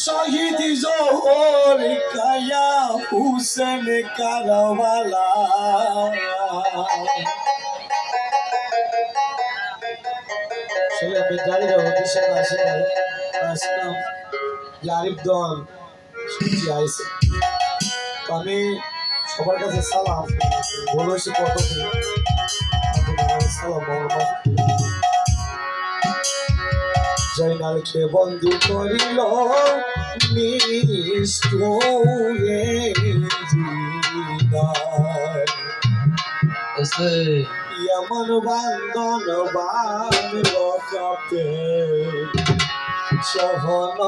শহীদ জোহর কায়া হুসেন কারবালা আমি গাড়ি যাবো কিসের আসে আসলাম আরিফ দল শুনছি আইসে তো আমি সবার কাছে সালাম বলো সে কত সালাম জয়নালকে বন্ধু করিল নিষ্ঠুরে এমন বান্ধন বাঁধল কাপে সহন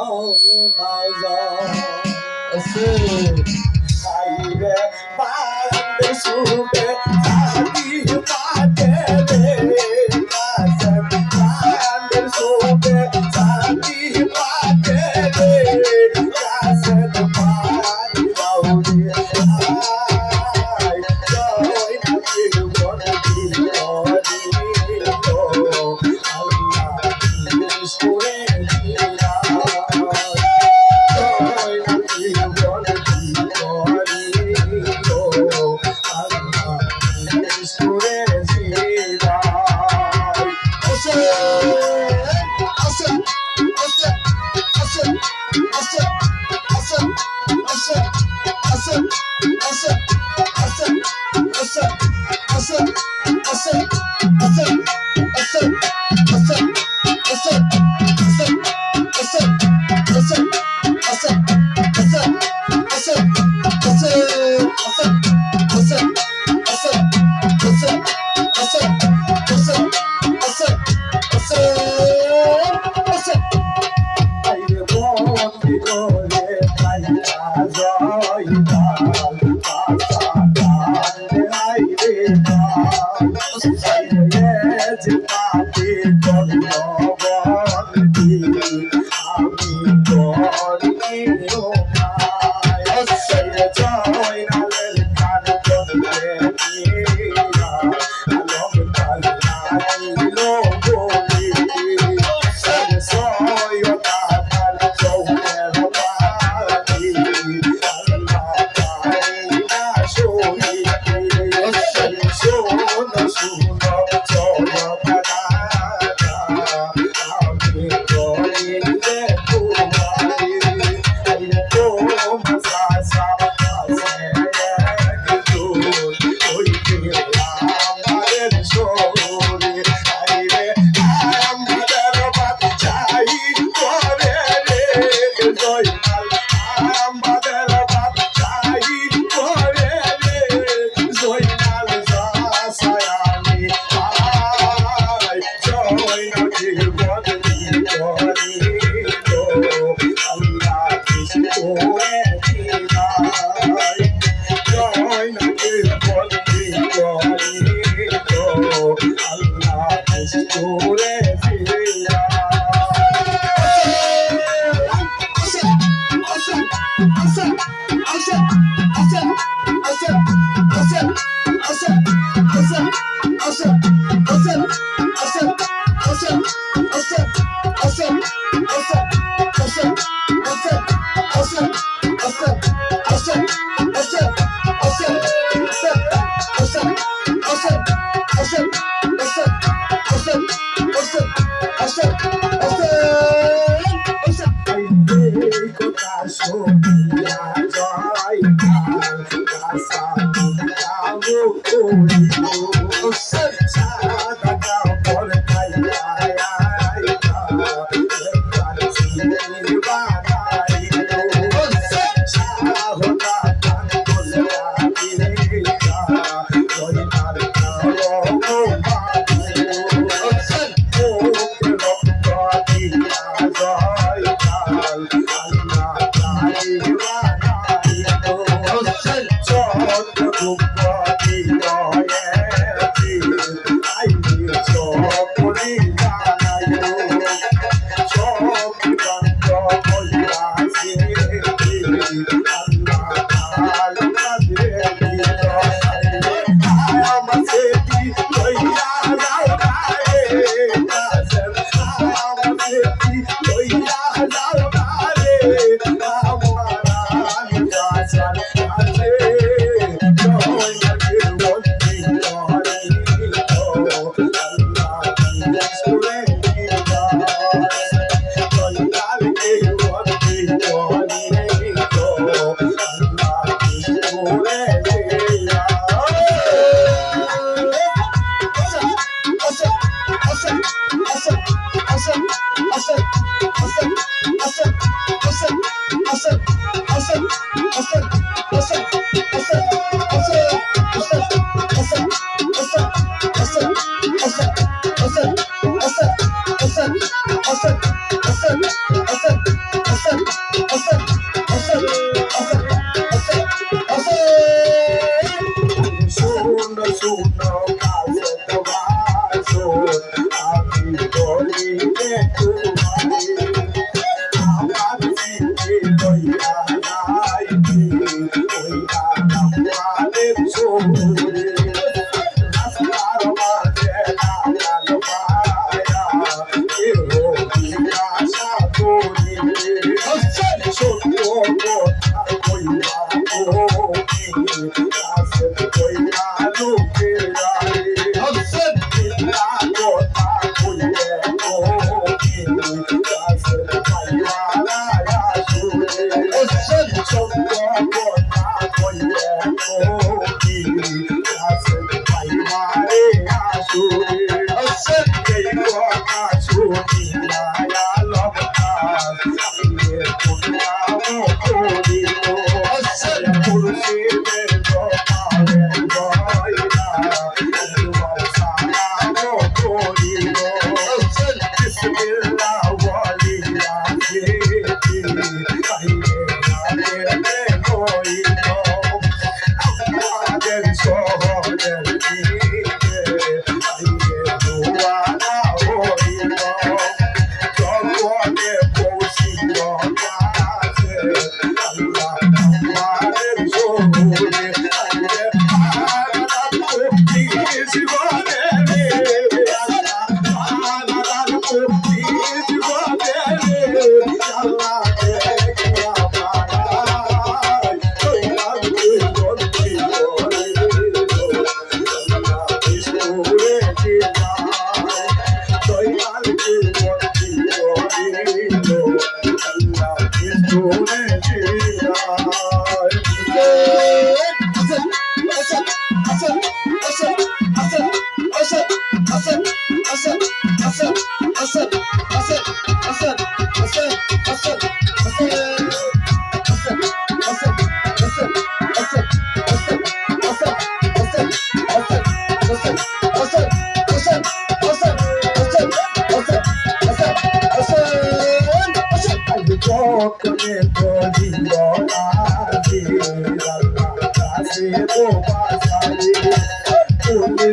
আইরে বান্ধে সুবে পাটে রে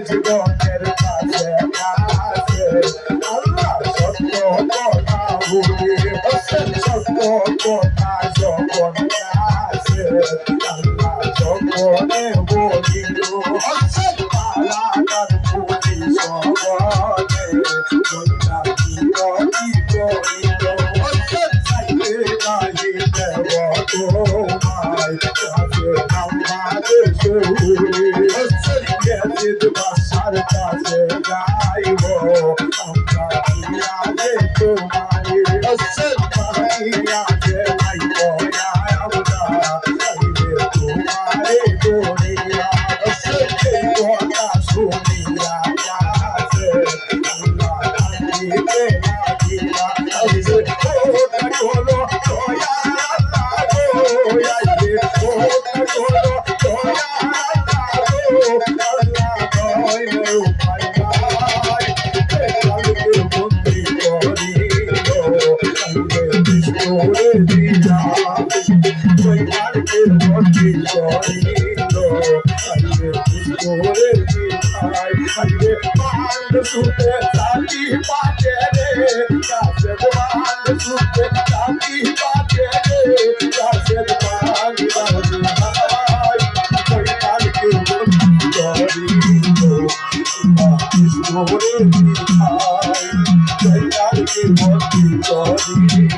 জীবনের কাছে আল্লাহ সত্য কথা ভুলে সত্য কথা যখন কাছে আল্লাহ যখনে বলিল পালাকার পুরি সবনে কন্যা কি করিল চাইতে নাহি দেব তোমায় কাছে আমাদের শরীরে গেছিত বাসার কাছে যাইব আমরা আগে তোমায় আগে আইব আমরা আইবে তোমারে করিয়া এই কথা শুনিয়া কাছে আল্লাহ আইবে লাগিয়া ওটা হলো দয়া আল্লাহ গো আইবে ওটা হলো দয়া সুতে সাথী পাতে রে কাছে বাঁধ সুতে সাথী পাতে রে কাছে বাঁধ বাঁধ কালকে করিল ইসরে দিখাই কালকে মতি করিল